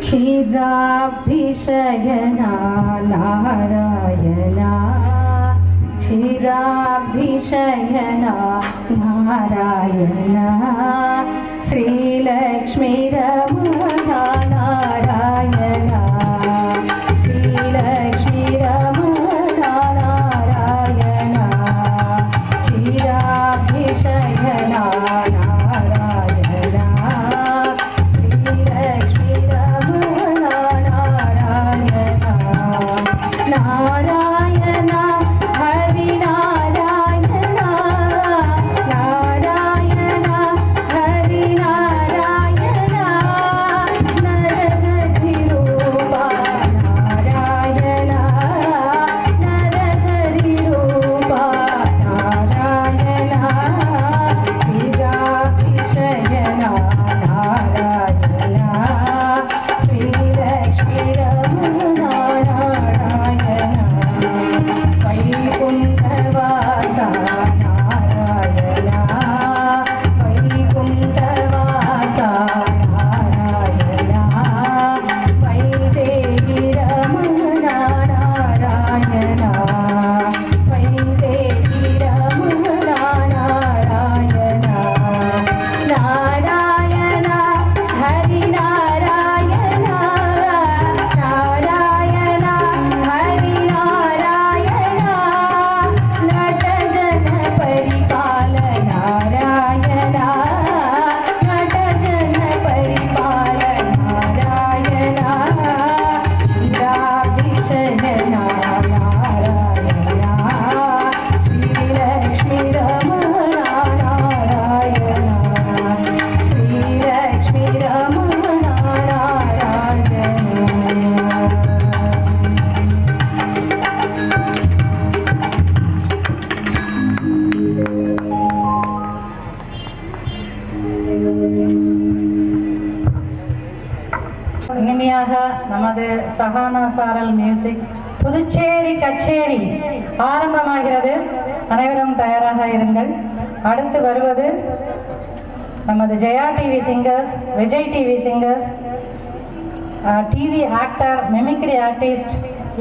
क्षीराब्धिशयना नारायणा क्षीराब्धिशयना नारायणा श्रीलक्ष्मीरमणा नारायणा श्रीलक्ष्मीरमणा नारायणा क्षीराब्धिशयना नारायणा श्रीलक्ष्मीरमणा नारायणा नारायणा हरिनारायणा नारायणा हरिनारायणा नरहरिरूपा नारायणा नरहरिरूपा नारायणा क्षीराब्धिशयना नारायणा श्रीलक्ष्मीरमणा नारायणा वैकुण्ठवासा नारायणा वैकुण्ठवासा नारायणा वैदेहीरमणा नारायणा वैदेहीरमणा नारायणा नारायणा हरिनारायणा नारायणा हरिनारायणा नटजन परिपाल नारायणा नटजन परिपाल नारायणा क्षीराब्धिशयना नारायणा श्रीलक्ष्मीरमणा नारायणा श्रीलक्ष्मीरमणा नारायणा இனிமையாக நமது சஹானா சாரல் மியூசிக் புதுச்சேரி கச்சேரி ஆரம்பமாகிறது. அனைவரும் தயாராக இருங்கள். அடுத்து வருவது நமது Jaya TV singers, Vijay TV singers, TV actor, mimicry artist.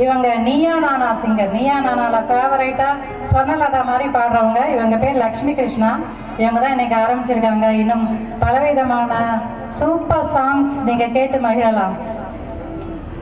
இவங்க நீயா நானா சிங்கர். நீயா நானால ஃபேவரைட்டாக சொர்ணலதா மாதிரி பாடுறவங்க. இவங்க பேர் லக்ஷ்மி கிருஷ்ணா. இவங்க தான் இன்னைக்கு ஆரம்பிச்சிருக்காங்க. இன்னும் பலவிதமான சூப்பர் சாங்ஸ் நீங்கள் கேட்டு மகிழலாம்.